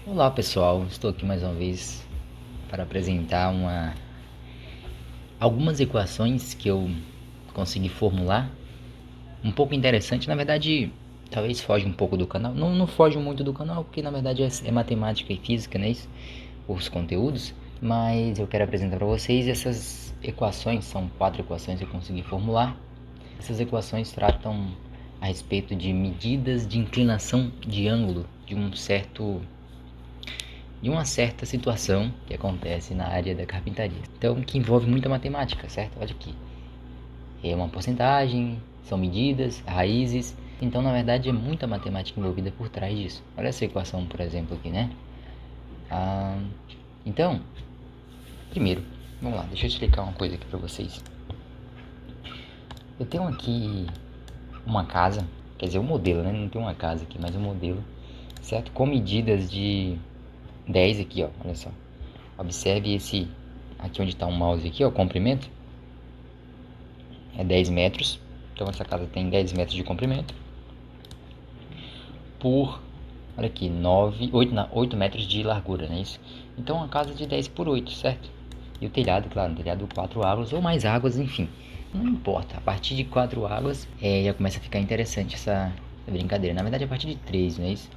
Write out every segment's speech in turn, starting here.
Olá pessoal, estou aqui mais uma vez para apresentar algumas equações que eu consegui formular. Um pouco interessante, na verdade, talvez foge um pouco do canal. Não foge muito do canal, porque na verdade é matemática e física, né? Os conteúdos. Mas eu quero apresentar para vocês essas equações, são 4 equações que eu consegui formular. Essas equações tratam a respeito de medidas de inclinação de ângulo de uma certa situação que acontece na área da carpintaria. Então, que envolve muita matemática, certo? Olha aqui. É uma porcentagem, são medidas, raízes. Então, na verdade, é muita matemática envolvida por trás disso. Olha essa equação, por exemplo, aqui, né? Ah, então, primeiro, vamos lá, deixa eu explicar uma coisa aqui para vocês. Eu tenho aqui uma casa, quer dizer, um modelo, né? Não tem uma casa aqui, mas um modelo, certo? Com medidas de 10 aqui, ó, olha só. Observe esse aqui onde está o mouse aqui, ó, o comprimento é 10 metros. Então essa casa tem 10 metros de comprimento por, olha aqui, 8 metros de largura, não é isso? Então uma casa de 10 por 8, certo? E o telhado, claro, um telhado 4 águas ou mais águas, enfim. Não importa, a partir de 4 águas já começa a ficar interessante essa brincadeira. Na verdade, a partir de 3, não é isso?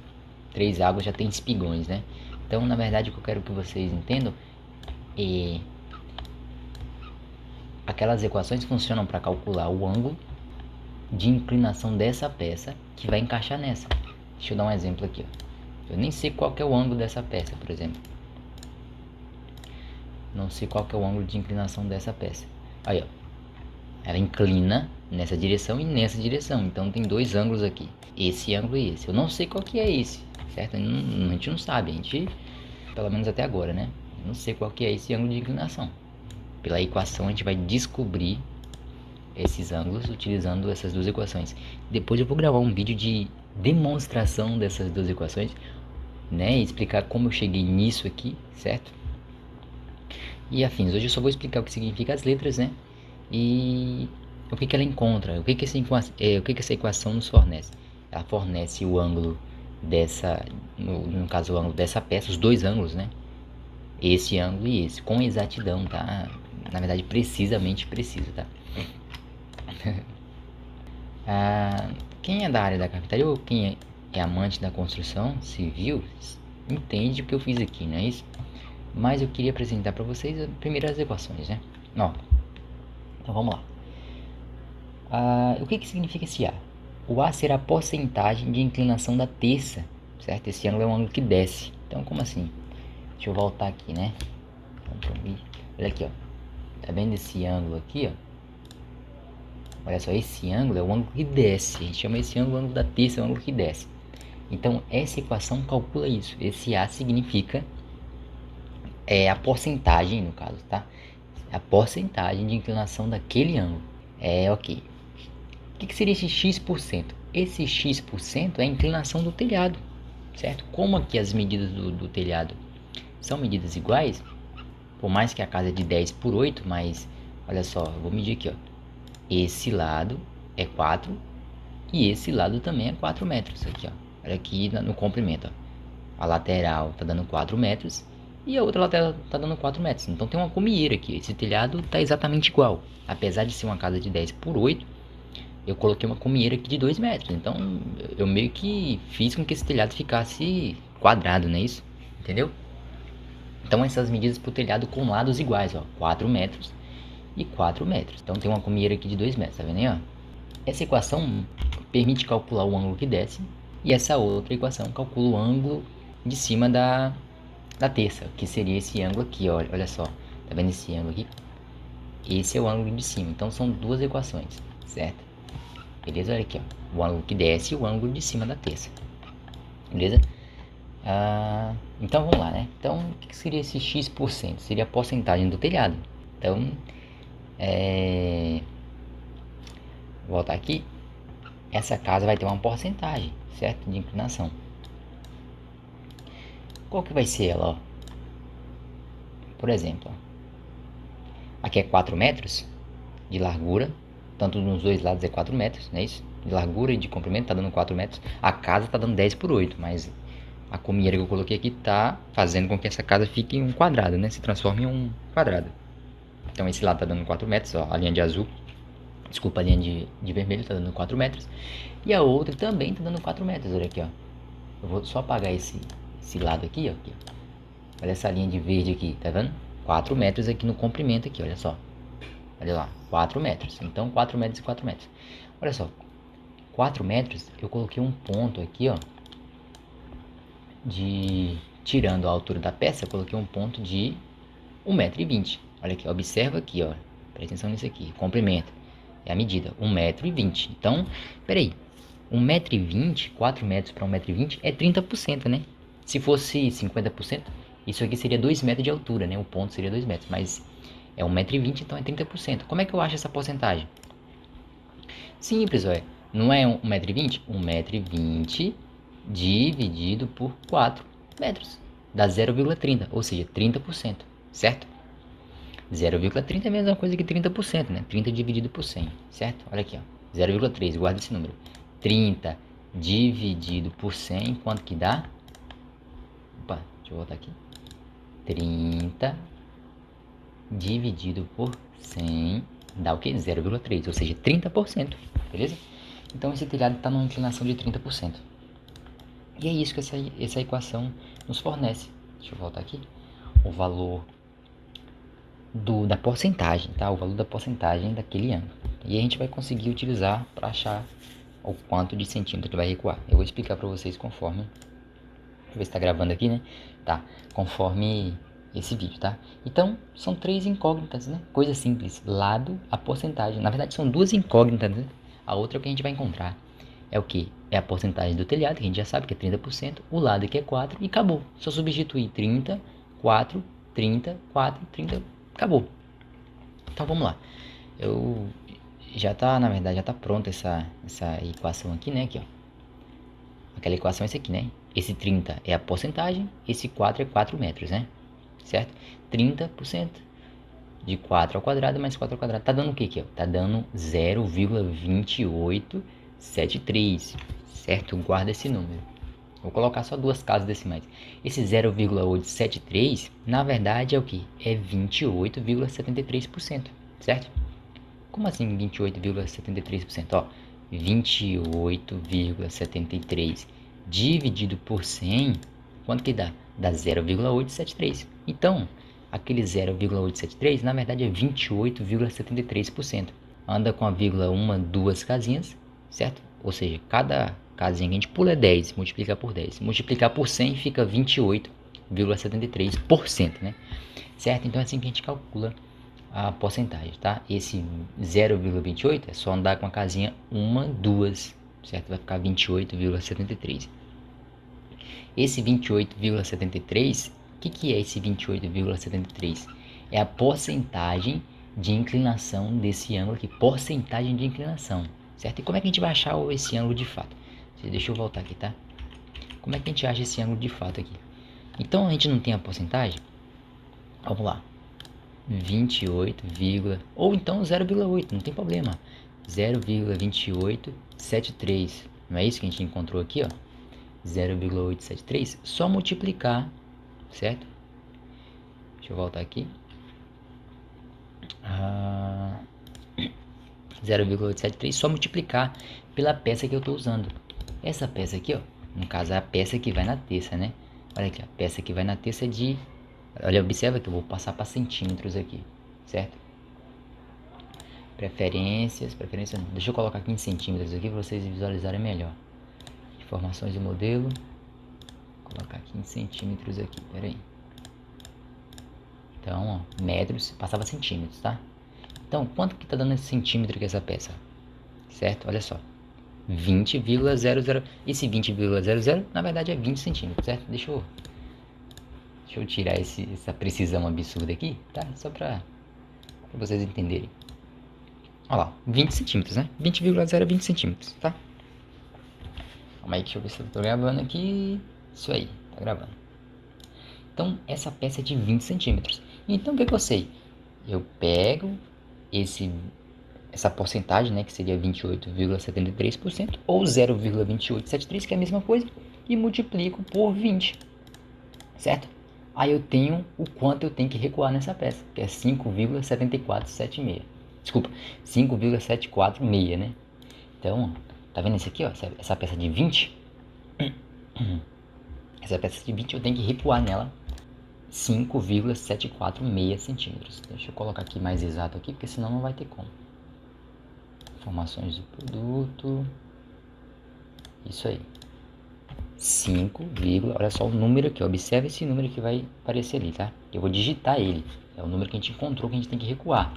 3 águas já tem espigões, né? Então, na verdade, o que eu quero que vocês entendam é aquelas equações funcionam para calcular o ângulo de inclinação dessa peça que vai encaixar nessa. Deixa eu dar um exemplo aqui, ó. Eu nem sei qual que é o ângulo dessa peça, por exemplo. Não sei qual que é o ângulo de inclinação dessa peça. Aí, ó. Ela inclina nessa direção e nessa direção. Então tem dois ângulos aqui. Esse ângulo e esse. Eu não sei qual que é esse, certo? A gente não sabe. A gente, pelo menos até agora, né? Eu não sei qual que é esse ângulo de inclinação. Pela equação a gente vai descobrir esses ângulos utilizando essas duas equações. Depois eu vou gravar um vídeo de demonstração dessas duas equações, né, e explicar como eu cheguei nisso aqui, certo? E afins. Hoje eu só vou explicar o que significa as letras, né, e o que ela encontra, o que essa equação nos fornece. Ela fornece o ângulo dessa, no caso o ângulo dessa peça, os dois ângulos, né, esse ângulo e esse, com exatidão, tá? Na verdade, precisamente preciso, tá? Quem é da área da carpintaria ou quem é amante da construção civil entende o que eu fiz aqui, não é isso? Mas eu queria apresentar para vocês as primeiras equações, né? Ó, então vamos lá. O que significa esse A? O A será a porcentagem de inclinação da terça, certo? Esse ângulo é um ângulo que desce. Então, como assim? Deixa eu voltar aqui, né? Olha aqui, ó. Tá vendo esse ângulo aqui, ó? Olha só, esse ângulo é o ângulo que desce. A gente chama esse ângulo, o ângulo da terça, é o ângulo que desce. Então, essa equação calcula isso. Esse A significa a porcentagem, no caso, tá? A porcentagem de inclinação daquele ângulo. Ok. O que seria esse x%? Esse x% é a inclinação do telhado, certo? Como aqui as medidas do telhado são medidas iguais, por mais que a casa é de 10 por 8, mas olha só, eu vou medir aqui, ó. Esse lado é 4 e esse lado também é 4 metros aqui, ó. Olha aqui no comprimento, ó. A lateral tá dando 4 metros e a outra lateral tá dando 4 metros. Então tem uma comieira aqui. Esse telhado tá exatamente igual. Apesar de ser uma casa de 10 por 8, eu coloquei uma comieira aqui de 2 metros. Então eu meio que fiz com que esse telhado ficasse quadrado, não é isso? Entendeu? Então essas medidas para o telhado com lados iguais, ó. 4 metros e 4 metros. Então tem uma comieira aqui de 2 metros, tá vendo aí, ó? Essa equação permite calcular o ângulo que desce e essa outra equação calcula o ângulo de cima da terça, que seria esse ângulo aqui, ó, olha só. Tá vendo esse ângulo aqui? Esse é o ângulo de cima. Então são duas equações, certo? Beleza? Olha aqui, ó. O ângulo que desce e o ângulo de cima da terça. Beleza? Então vamos lá, né? Então o que seria esse x%? Seria a porcentagem do telhado. Então, vou voltar aqui. Essa casa vai ter uma porcentagem, certo? De inclinação. Qual que vai ser ela, ó? Por exemplo, ó. Aqui é 4 metros de largura. Tanto nos dois lados é 4 metros, não é isso? De largura e de comprimento tá dando 4 metros. A casa tá dando 10 por 8, mas A comieira que eu coloquei aqui tá fazendo com que essa casa fique em um quadrado, né? Se transforme em um quadrado. Então esse lado tá dando 4 metros, ó, a linha de azul. Desculpa, a linha de vermelho tá dando 4 metros. E a outra também tá dando 4 metros, olha aqui, ó. Eu vou só apagar esse lado aqui, ó. Aqui, ó. Olha essa linha de verde aqui, tá vendo? 4 metros aqui no comprimento aqui, olha só. Olha lá, 4 metros. Então 4 metros e 4 metros. Olha só, 4 metros eu coloquei um ponto aqui, ó. Tirando a altura da peça, eu coloquei um ponto de 1,20 m. Olha aqui, observa aqui, ó. Presta atenção nisso aqui, comprimento. É a medida, 1,20 m. Então, peraí, 1,20 m, 4 metros para 1,20 m é 30%, né? Se fosse 50%, isso aqui seria 2 metros de altura, né? O ponto seria 2 metros, mas é 1,20 m, então é 30%. Como é que eu acho essa porcentagem? Simples, olha. Não é 1,20 m? 1,20 m dividido por 4 metros. Dá 0,30, ou seja, 30%, certo? 0,30 é a mesma coisa que 30%, né? 30 dividido por 100, certo? Olha aqui, ó. 0,3, guarda esse número. 30 dividido por 100, quanto que dá? Opa, deixa eu voltar aqui. 30 dividido por 100 dá o que? 0,3, ou seja, 30%, beleza? Então esse telhado está numa inclinação de 30%. E é isso que essa equação nos fornece. Deixa eu voltar aqui. O valor da porcentagem, tá? O valor da porcentagem daquele ângulo. E a gente vai conseguir utilizar para achar o quanto de centímetro ele vai recuar. Eu vou explicar para vocês conforme. Deixa eu ver se está gravando aqui, né? Tá. Conforme esse vídeo, tá? Então, são 3 incógnitas, né? Coisa simples. Lado, a porcentagem. Na verdade, são 2 incógnitas, né? A outra é o que a gente vai encontrar. É o que? É a porcentagem do telhado, que a gente já sabe que é 30%. O lado aqui é 4 e acabou. Só substituir 30, 4, 30, 4, 30, acabou. Então vamos lá. Na verdade, já tá pronta essa equação aqui, né? Aqui, ó. Aquela equação é essa aqui, né? Esse 30 é a porcentagem, esse 4 é 4 metros, né? Certo? 30% de 4 ao quadrado mais 4 ao quadrado. Tá dando o que aqui, ó? Tá dando 0,2873, certo? Guarda esse número. Vou colocar só 2 casas decimais. Esse 0,873, na verdade, é o que? É 28,73%, certo? Como assim 28,73%? Ó, 28,73 dividido por 100, quanto que dá? Dá 0,873. Então, aquele 0,873, na verdade, é 28,73%. Anda com a vírgula uma, duas casinhas, certo? Ou seja, cada casinha que a gente pula é 10, multiplicar por 10. Multiplicar por 100 fica 28,73%, né? Certo? Então é assim que a gente calcula a porcentagem, tá? Esse 0,28 é só andar com a casinha uma, duas, certo? Vai ficar 28,73. Esse 28,73, o que é esse 28,73? É a porcentagem de inclinação desse ângulo aqui, porcentagem de inclinação, certo? E como é que a gente vai achar esse ângulo de fato? Deixa eu voltar aqui, tá? Como é que a gente acha esse ângulo de fato aqui? Então a gente não tem a porcentagem? Vamos lá. 28, ou então 0,8, não tem problema. 0,2873. Não é isso que a gente encontrou aqui, ó? 0,873, só multiplicar, certo? Deixa eu voltar aqui. 0,873, só multiplicar pela peça que eu estou usando. Essa peça aqui, ó, no caso é a peça que vai na terça, né? Olha aqui, a peça que vai na terça é de... Olha, observa que eu vou passar para centímetros aqui, certo? Preferências, deixa eu colocar aqui em centímetros aqui para vocês visualizarem melhor. Informações do modelo. Vou colocar aqui em centímetros aqui, peraí. Então, ó, metros, passava centímetros, tá? Então, quanto que tá dando esse centímetro aqui essa peça? Certo? Olha só. 20,00. Esse 20,00 na verdade é 20 centímetros, certo? Deixa eu tirar essa precisão absurda aqui, tá? Só pra vocês entenderem. Olha lá, 20 centímetros, né? 20,0 é 20 centímetros, tá? Calma aí, deixa eu ver se eu tô gravando aqui. Isso aí, tá gravando. Então, essa peça é de 20 centímetros. Então, o que eu sei? Eu pego essa porcentagem, né, que seria 28,73%, ou 0,2873, que é a mesma coisa, e multiplico por 20, certo? Aí eu tenho o quanto eu tenho que recuar nessa peça, que é 5,7476. Desculpa, 5,746, né? Então, tá vendo isso aqui, ó? Essa peça de 20, essa peça de 20 eu tenho que recuar nela 5,746 centímetros. Deixa eu colocar aqui mais exato aqui, porque senão não vai ter como. Informações do produto. Isso aí. 5, olha só o número aqui, observe esse número que vai aparecer ali, tá? Eu vou digitar ele, é o número que a gente encontrou que a gente tem que recuar.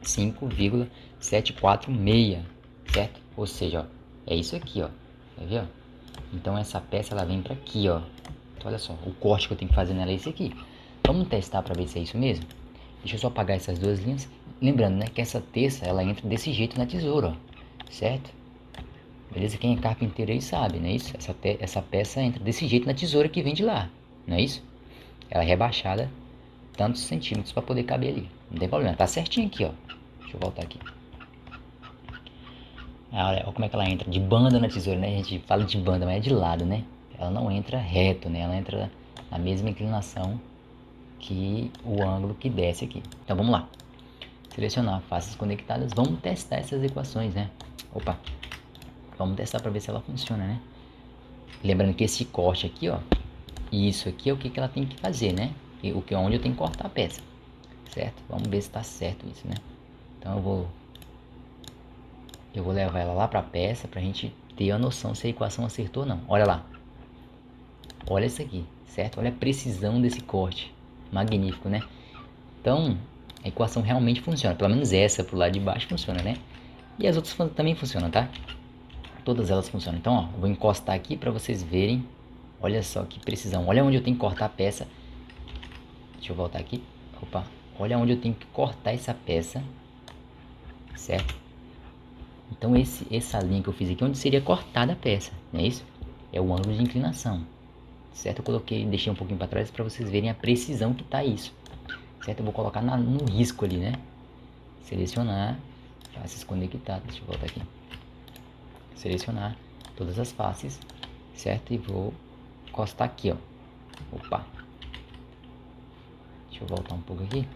5,746, certo? Ou seja, ó, é isso aqui, ó. Tá vendo? Então essa peça ela vem para aqui, ó. Então, olha só, o corte que eu tenho que fazer nela é esse aqui. Vamos testar para ver se é isso mesmo? Deixa eu só apagar essas duas linhas. Lembrando, né, que essa terça ela entra desse jeito na tesoura, ó. Certo? Beleza? Quem é carpinteiro aí sabe, não é isso? Essa peça entra desse jeito na tesoura que vem de lá, não é isso? Ela é rebaixada tantos centímetros para poder caber ali. Não tem problema, tá certinho aqui, ó. Deixa eu voltar aqui. Olha como é que ela entra de banda na tesoura, né? A gente fala de banda, mas é de lado, né? Ela não entra reto, né? Ela entra na mesma inclinação que o ângulo que desce aqui. Então vamos lá. Selecionar faces conectadas. Vamos testar essas equações, né? Opa. Vamos testar para ver se ela funciona, né? Lembrando que esse corte aqui, ó, e isso aqui é o que ela tem que fazer, né? Onde eu tenho que cortar a peça, certo? Vamos ver se está certo isso, né? Então eu vou levar ela lá para a peça para a gente ter a noção se a equação acertou ou não. Olha lá, olha isso aqui, certo? Olha a precisão desse corte, magnífico, né? Então a equação realmente funciona, pelo menos essa pro lado de baixo funciona, né? E as outras também funcionam, tá? Todas elas funcionam. Então, ó, eu vou encostar aqui para vocês verem. Olha só que precisão. Olha onde eu tenho que cortar a peça. Deixa eu voltar aqui. Opa. Olha onde eu tenho que cortar essa peça. Certo? Então, essa linha que eu fiz aqui, onde seria cortada a peça. Não é isso? É o ângulo de inclinação. Certo? Eu coloquei, deixei um pouquinho para trás para vocês verem a precisão que tá isso. Certo? Eu vou colocar no risco ali, né? Selecionar. Faces conectadas. Deixa eu voltar aqui. Selecionar todas as faces, certo? E vou encostar aqui, ó. Opa. Deixa eu voltar um pouco aqui.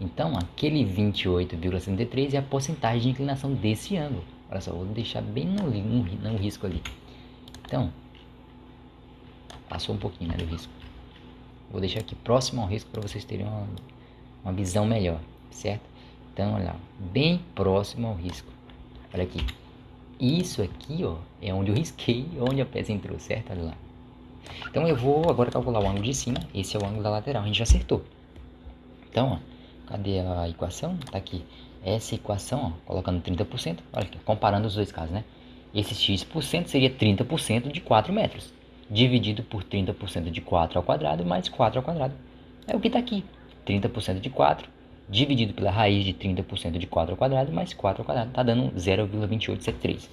Então, aquele 28,73 é a porcentagem de inclinação desse ângulo. Olha só, vou deixar bem no risco ali. Então, passou um pouquinho, né, do risco. Vou deixar aqui próximo ao risco para vocês terem uma visão melhor, certo? Então, olha lá, bem próximo ao risco. Olha aqui. Isso aqui, ó, é onde eu risquei, onde a peça entrou, certo? Olha lá. Então eu vou agora calcular o ângulo de cima. Esse é o ângulo da lateral, a gente já acertou. Então, ó, cadê a equação? Tá aqui. Essa equação, ó, colocando 30%, olha aqui, comparando os dois casos, né? Esse x% seria 30% de 4 metros, dividido por 30% de 4 ao quadrado, mais 4 ao quadrado. É o que tá aqui, 30% de 4, dividido pela raiz de 30% de 4 ao quadrado, mais 4 ao quadrado, tá dando 0,2873.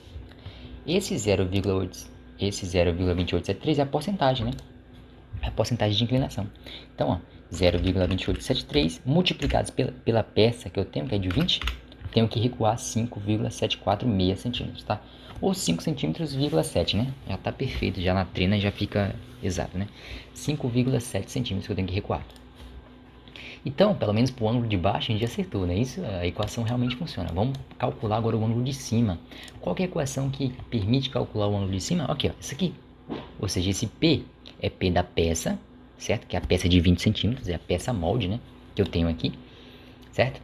Esse 0,2873 é a porcentagem, né? É a porcentagem de inclinação. Então, ó, 0,2873 multiplicados pela peça que eu tenho, que é de 20, tenho que recuar 5,746 centímetros, tá? Ou 5 centímetros,7, né? Já tá perfeito, já na trena já fica exato, né? 5,7 centímetros que eu tenho que recuar. Então, pelo menos para o ângulo de baixo a gente acertou, né? Isso, a equação realmente funciona. Vamos calcular agora o ângulo de cima. Qual que é a equação que permite calcular o ângulo de cima? Aqui, ó, isso aqui. Ou seja, esse P é P da peça, certo? Que é a peça de 20 centímetros, é a peça molde, né? Que eu tenho aqui, certo?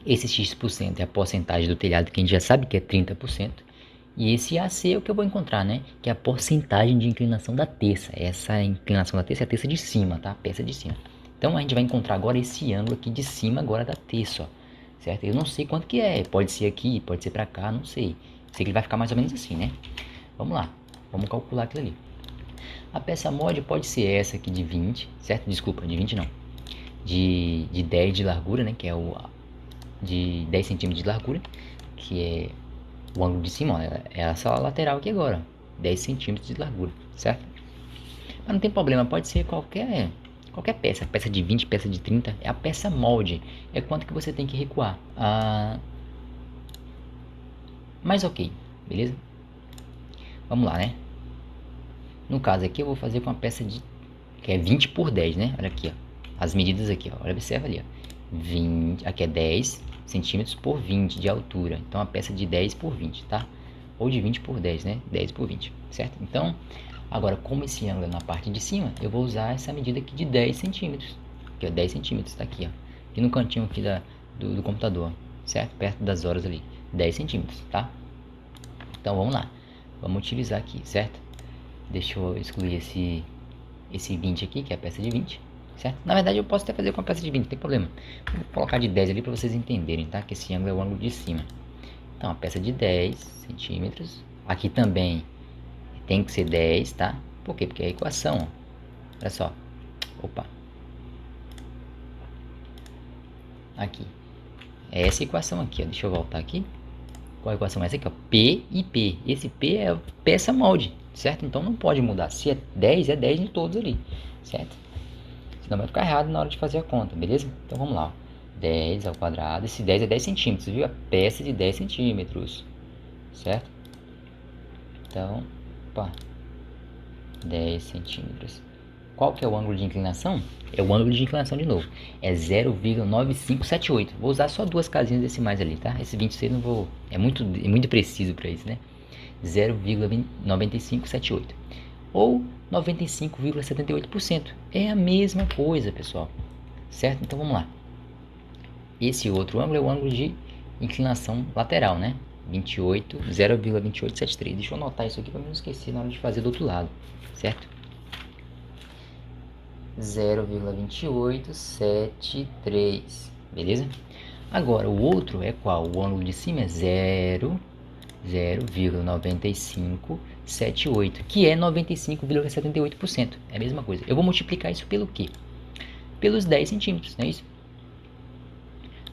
Esse X% é a porcentagem do telhado, que a gente já sabe que é 30%. E esse AC é o que eu vou encontrar, né? Que é a porcentagem de inclinação da terça. Essa inclinação da terça é a terça de cima, tá? A peça de cima. Então a gente vai encontrar agora esse ângulo aqui de cima agora da terça, ó, certo? Eu não sei quanto que é, pode ser aqui, pode ser pra cá, não sei. Sei que ele vai ficar mais ou menos assim, né? Vamos lá, vamos calcular aquilo ali. A peça molde pode ser essa aqui de 20, certo? Desculpa, de 20 não. De 10 de largura, né? Que é o de 10 centímetros de largura, que é o ângulo de cima, ó, é essa lateral aqui agora, 10 centímetros de largura, certo? Mas não tem problema, pode ser qualquer peça de 20, peça de 30, é a peça molde, é quanto que você tem que recuar. Mas ok, beleza? Vamos lá, né? No caso aqui eu vou fazer com uma peça de que é 20 por 10, né? Olha aqui, ó. As medidas aqui, ó. Olha, observa ali, ó. 20, aqui é 10 centímetros por 20 de altura. Então a peça de 10 por 20, tá? Ou de 20 por 10, né? 10 por 20, certo? Então, agora como esse ângulo é na parte de cima, eu vou usar essa medida aqui de 10 centímetros. Aqui, ó, 10 centímetros, tá aqui, ó. Aqui no cantinho aqui do computador, certo? Perto das horas ali. 10 centímetros, tá? Então vamos lá. Vamos utilizar aqui, certo? Deixa eu excluir esse 20 aqui, que é a peça de 20, certo? Na verdade eu posso até fazer com a peça de 20, não tem problema. Vou colocar de 10 ali para vocês entenderem, tá? Que esse ângulo é o ângulo de cima. Então a peça de 10 centímetros. Aqui também tem que ser 10, tá? Por quê? Porque é a equação, ó. Olha só. Opa. Aqui. É essa equação aqui, ó. Deixa eu voltar aqui. Qual a equação é essa aqui, ó? P e P. Esse P é peça molde, certo? Então não pode mudar. Se é 10 em todos ali, certo? Senão vai ficar errado na hora de fazer a conta, beleza? Então vamos lá, ó. 10 ao quadrado. Esse 10 é 10 centímetros, viu? A peça de 10 centímetros, certo? Então, opa, 10 centímetros. Qual que é o ângulo de inclinação? É o ângulo de inclinação de novo. É 0,9578. Vou usar só duas casinhas decimais ali, tá? Esse 26 não vou... É muito preciso para isso, né? 0,9578. Ou 95,78%. É a mesma coisa, pessoal. Certo? Então vamos lá. Esse outro ângulo é o ângulo de inclinação lateral, né? 0,2873. Deixa eu anotar isso aqui para não esquecer na hora de fazer do outro lado, certo? 0,2873, beleza? Agora o outro é qual? O ângulo de cima é 0,9578, que é 95,78%. É a mesma coisa. Eu vou multiplicar isso pelo quê? Pelos 10 centímetros, não é isso?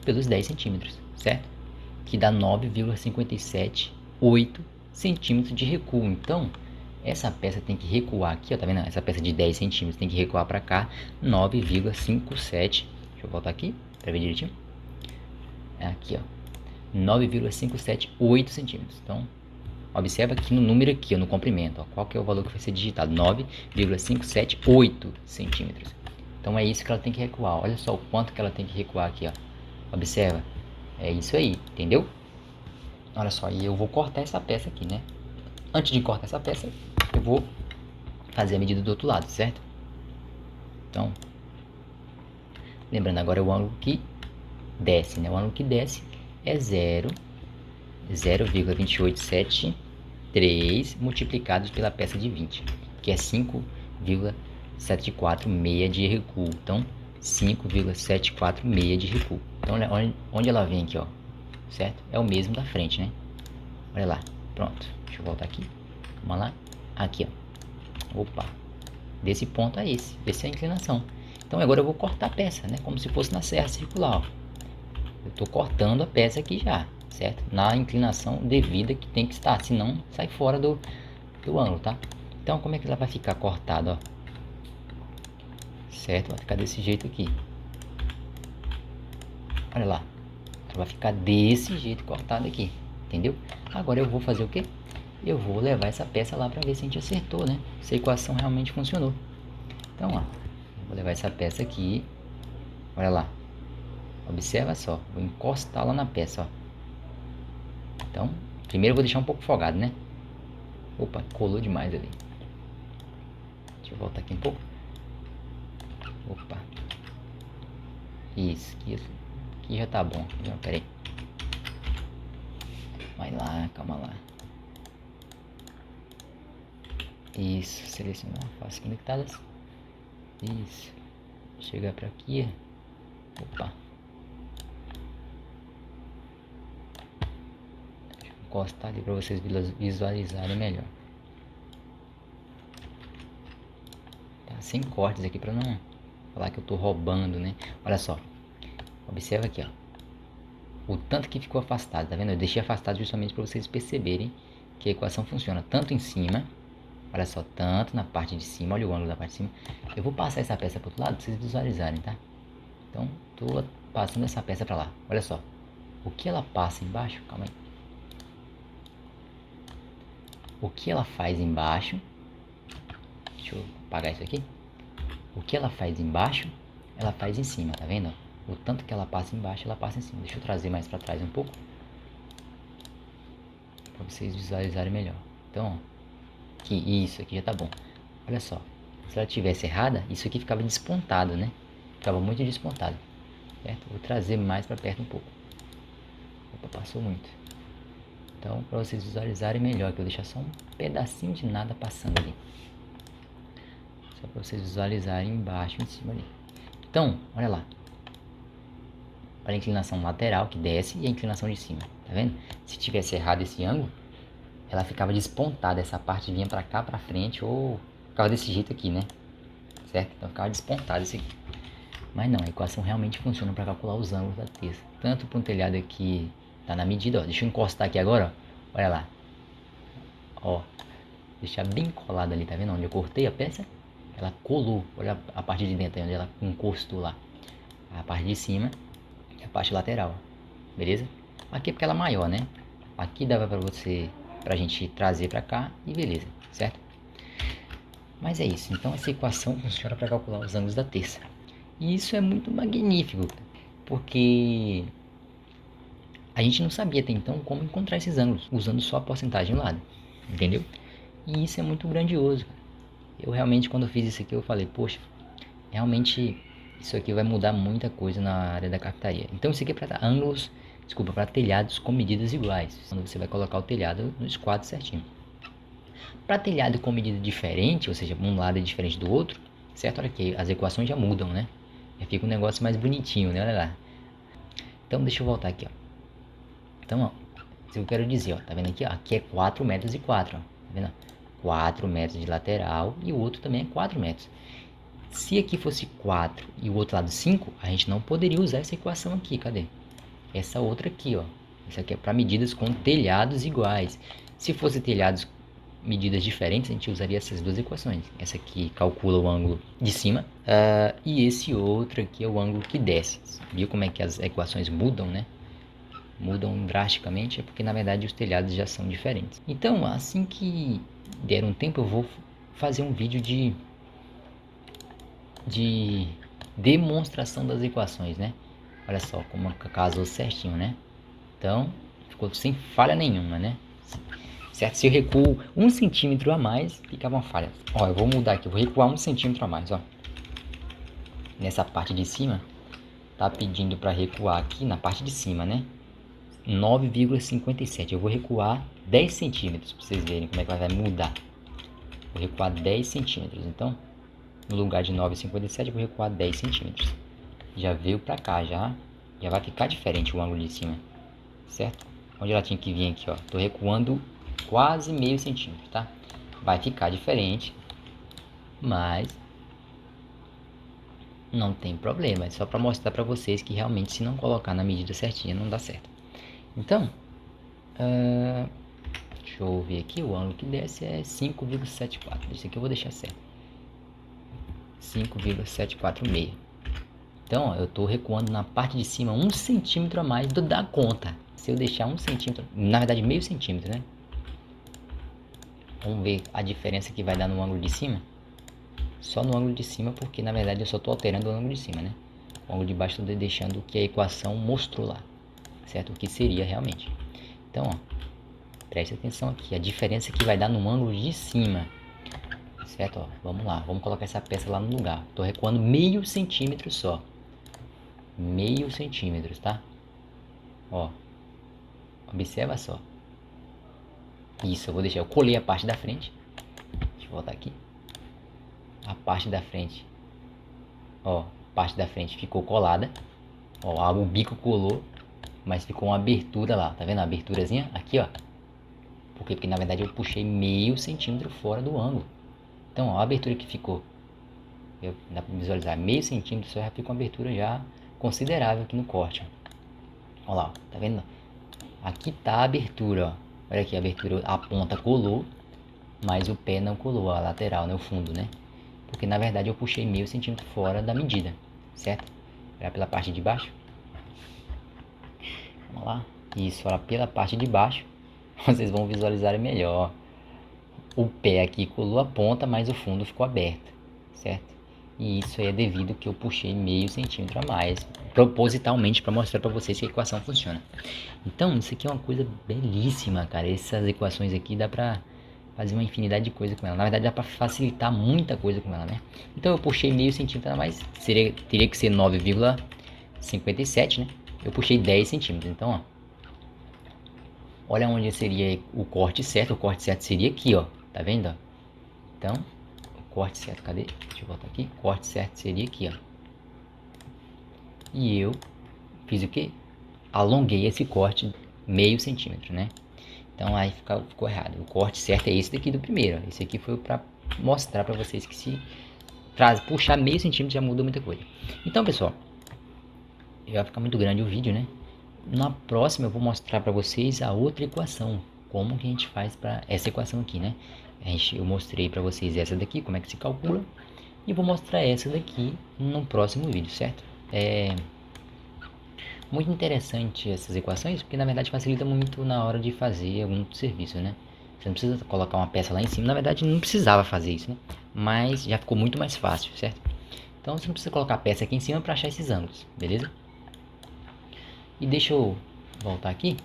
Pelos 10 centímetros, certo? Que dá 9,578 centímetros de recuo. Então, essa peça tem que recuar aqui, ó, tá vendo? Essa peça de 10 centímetros tem que recuar para cá 9,57. Deixa eu voltar aqui para ver direitinho. É aqui, ó, 9,578 centímetros. Então, observa aqui no número aqui, ó, no comprimento, ó, qual que é o valor que vai ser digitado? 9,578 centímetros. Então é isso que ela tem que recuar. Olha só o quanto que ela tem que recuar aqui, ó. Observa. É isso aí, entendeu? Olha só, e eu vou cortar essa peça aqui, né? Antes de cortar essa peça, eu vou fazer a medida do outro lado, certo? Então, lembrando agora o ângulo que desce, né? O ângulo que desce é 0,2873 multiplicados pela peça de 20, que é 5,746 de recuo. Então, 5,746 de recuo. Então, onde ela vem aqui, ó, certo? É o mesmo da frente, né? Olha lá, pronto. Deixa eu voltar aqui. Vamos lá. Aqui, ó. Opa. Desse ponto a esse. Essa é a inclinação. Então agora eu vou cortar a peça, né? Como se fosse na serra circular, ó. Eu tô cortando a peça aqui já, certo? Na inclinação devida que tem que estar. Senão sai fora do ângulo, tá? Então como é que ela vai ficar cortada, ó? Certo? Vai ficar desse jeito aqui. Olha lá. Ela vai ficar desse jeito cortada aqui. Entendeu? Agora eu vou fazer o quê? Eu vou levar essa peça lá para ver se a gente acertou, né? Se a equação realmente funcionou. Então, ó, vou levar essa peça aqui. Olha lá. Observa só. Vou encostar lá na peça, ó. Então, primeiro eu vou deixar um pouco folgado, né? Opa, colou demais ali. Deixa eu voltar aqui um pouco. Opa. Isso, aqui já tá bom. Não, pera aí. Vai lá, calma lá. Isso, selecionar, faço conectadas. Isso. Chegar para aqui. Opa. Deixa eu encostar ali para vocês visualizarem melhor. Tá sem cortes aqui para não falar que eu tô roubando, né? Olha só. Observa aqui, ó. O tanto que ficou afastado, tá vendo? Eu deixei afastado justamente para vocês perceberem que a equação funciona tanto em cima. Olha só, tanto na parte de cima, olha o ângulo da parte de cima. Eu vou passar essa peça para outro lado para vocês visualizarem, tá? Então, tô passando essa peça para lá. Olha só, o que ela passa embaixo, calma aí. O que ela faz embaixo Deixa eu apagar isso aqui. O que ela faz embaixo, ela faz em cima, tá vendo? O tanto que ela passa embaixo, ela passa em cima. Deixa eu trazer mais pra trás um pouco, pra vocês visualizarem melhor. Então, ó, aqui, isso aqui já tá bom. Olha só, se ela tivesse errada, isso aqui ficava despontado, né? Ficava muito despontado, certo? Vou trazer mais pra perto um pouco. Opa, passou muito. Então, para vocês visualizarem melhor, que eu vou deixar só um pedacinho de nada passando ali. Só para vocês visualizarem embaixo e em cima ali. Então, olha lá. Olha a inclinação lateral que desce e a inclinação de cima. Tá vendo? Se tivesse errado esse ângulo, ela ficava despontada. Essa parte vinha para cá, para frente, ou ficava desse jeito aqui, né? Certo? Então ficava despontado esse aqui. Mas não, a equação realmente funciona para calcular os ângulos da terça. Tanto para um telhado aqui, tá na medida, ó. Deixa eu encostar aqui agora, ó. Olha lá. Ó. Deixar bem colado ali, tá vendo? Onde eu cortei a peça, ela colou. Olha a parte de dentro, onde ela encostou lá. A parte de cima e a parte lateral. Beleza? Aqui é porque ela é maior, né? Aqui dava pra gente trazer pra cá e beleza, certo? Mas é isso. Então essa equação funciona para calcular os ângulos da terça. E isso é muito magnífico, porque a gente não sabia até então como encontrar esses ângulos, usando só a porcentagem do lado. Entendeu? E isso é muito grandioso. Eu realmente, quando eu fiz isso aqui, eu falei, poxa, realmente isso aqui vai mudar muita coisa na área da carpintaria. Então isso aqui é para ângulos, desculpa, para telhados com medidas iguais. Quando você vai colocar o telhado no esquadro certinho. Para telhado com medida diferente, ou seja, um lado é diferente do outro, certo? Olha aqui, as equações já mudam, né? Já fica um negócio mais bonitinho, né? Olha lá. Então deixa eu voltar aqui, ó. Então, ó, isso que eu quero dizer, ó, tá vendo aqui, ó? Aqui é 4 metros e 4, ó. Tá vendo? 4 metros de lateral e o outro também é 4 metros. Se aqui fosse 4 e o outro lado 5, a gente não poderia usar essa equação aqui, cadê? Essa outra aqui, ó. Essa aqui é para medidas com telhados iguais. Se fosse telhados medidas diferentes, a gente usaria essas duas equações. Essa aqui calcula o ângulo de cima e esse outro aqui é o ângulo que desce. Viu como é que as equações mudam, né? Mudam drasticamente, é porque na verdade os telhados já são diferentes. Então, assim que der um tempo, eu vou fazer um vídeo de demonstração das equações, né? Olha só como casou certinho, né? Então, ficou sem falha nenhuma, né? Certo? Se eu recuo 1 centímetro a mais, ficava uma falha. Ó, eu vou mudar aqui, eu vou recuar 1 centímetro a mais, ó. Nessa parte de cima, tá pedindo para recuar aqui na parte de cima, né? 9,57. Eu vou recuar 10 centímetros para vocês verem como é que vai mudar. Vou recuar 10 centímetros. Então, no lugar de 9,57, eu vou recuar 10 centímetros. Já veio para cá, já vai ficar diferente o ângulo de cima, certo? Onde ela tinha que vir aqui, ó. Tô recuando quase meio centímetro, tá? Vai ficar diferente, mas não tem problema. É só para mostrar para vocês que realmente, se não colocar na medida certinha, não dá certo. Então, deixa eu ver aqui, o ângulo que desce é 5,74. Isso aqui eu vou deixar certo. 5,746. Então, ó, eu estou recuando na parte de cima 1 centímetro a mais do da conta. Se eu deixar 1 centímetro, na verdade meio centímetro, né? Vamos ver a diferença que vai dar no ângulo de cima. Só no ângulo de cima, porque na verdade eu só estou alterando o ângulo de cima, né? O ângulo de baixo estou deixando o que a equação mostrou lá, certo? O que seria realmente. Então, ó, preste atenção aqui, a diferença que vai dar no ângulo de cima, certo? Ó, vamos lá, vamos colocar essa peça lá no lugar. Estou recuando meio centímetro só, meio centímetro, tá? Ó, observa só. Isso, eu vou deixar, eu colei a parte da frente. Deixa eu voltar aqui. A parte da frente, ó, a parte da frente ficou colada. Ó, o bico colou, mas ficou uma abertura lá, tá vendo a aberturazinha? Aqui, ó. Por quê? Porque na verdade eu puxei meio centímetro fora do ângulo. Então, ó, a abertura que ficou. Dá pra visualizar, meio centímetro só já fica uma abertura já considerável aqui no corte, ó. Ó lá, ó, tá vendo? Aqui tá a abertura, ó. Olha aqui, a abertura, a ponta colou, mas o pé não colou, a lateral, né, o fundo, né? Porque na verdade eu puxei meio centímetro fora da medida, certo? Olha pela parte de baixo. Vamos lá. Isso, olha pela parte de baixo. Vocês vão visualizar melhor. o pé aqui colou a ponta, mas o fundo ficou aberto, certo? E isso aí é devido que eu puxei meio centímetro a mais, propositalmente, para mostrar para vocês que a equação funciona. Então, isso aqui é uma coisa belíssima, cara. Essas equações aqui dá pra fazer uma infinidade de coisa com ela. Na verdade, dá pra facilitar muita coisa com ela, né? Então, eu puxei meio centímetro a mais, teria que ser 9,57, né? Eu puxei 10 centímetros, então, ó. Olha onde seria o corte certo. O corte certo seria aqui, ó. Tá vendo, ó? Então, o corte certo, cadê? Deixa eu voltar aqui. O corte certo seria aqui, ó. E eu fiz o quê? Alonguei esse corte meio centímetro, né? Então aí ficou errado. O corte certo é esse daqui do primeiro. Esse aqui foi para mostrar para vocês que se puxar meio centímetro já muda muita coisa. Então, pessoal, vai ficar muito grande o vídeo, né? Na próxima eu vou mostrar para vocês a outra equação. Como que a gente faz para essa equação aqui, né? Eu mostrei para vocês essa daqui, como é que se calcula. E vou mostrar essa daqui no próximo vídeo, certo? É muito interessante essas equações, porque na verdade facilita muito na hora de fazer algum serviço, né? Você não precisa colocar uma peça lá em cima, na verdade não precisava fazer isso, né? Mas já ficou muito mais fácil, certo? Então você não precisa colocar a peça aqui em cima para achar esses ângulos, beleza? E deixa eu voltar aqui,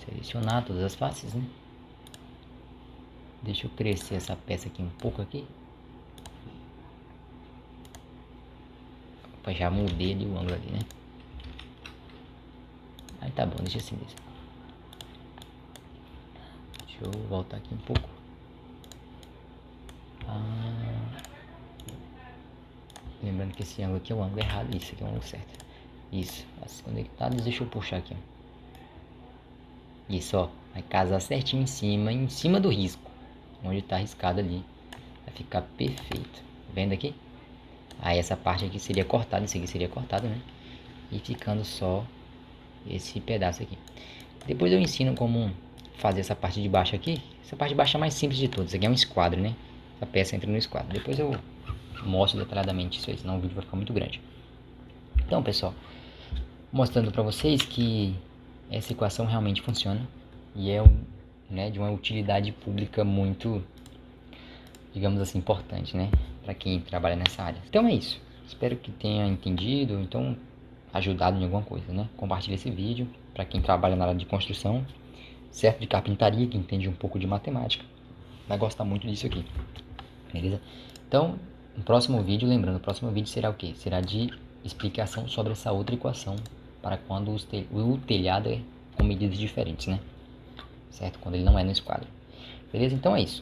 selecionar todas as faces, né? Deixa eu crescer essa peça aqui um pouco aqui. Opa, já mudei ali o ângulo ali, né? Aí tá bom, deixa assim mesmo. Deixa eu voltar aqui um pouco. Lembrando que esse ângulo aqui é o ângulo errado. Isso aqui é o ângulo certo. Isso, as conectadas, deixa eu puxar aqui, ó. Isso, ó, vai casar certinho em cima do risco, onde tá riscado ali. Vai ficar perfeito. Vendo aqui? Aí essa parte aqui seria cortada, isso aqui seria cortado, né? E ficando só esse pedaço aqui. Depois eu ensino como fazer essa parte de baixo aqui. Essa parte de baixo é a mais simples de todas. Isso aqui é um esquadro, né? Essa peça entra no esquadro. Depois eu mostro detalhadamente isso aí, senão o vídeo vai ficar muito grande. Então, pessoal, mostrando para vocês que essa equação realmente funciona e é né, de uma utilidade pública muito, digamos assim, importante, né, para quem trabalha nessa área. Então é isso. Espero que tenha entendido, então ajudado em alguma coisa, né? Compartilhe esse vídeo para quem trabalha na área de construção, certo, de carpintaria, que entende um pouco de matemática, vai gostar muito disso aqui, beleza? Então, no próximo vídeo, lembrando, o próximo vídeo será o quê? Será de explicação sobre essa outra equação para quando o telhado é com medidas diferentes, né? Certo? Quando ele não é no esquadro. Beleza? Então é isso.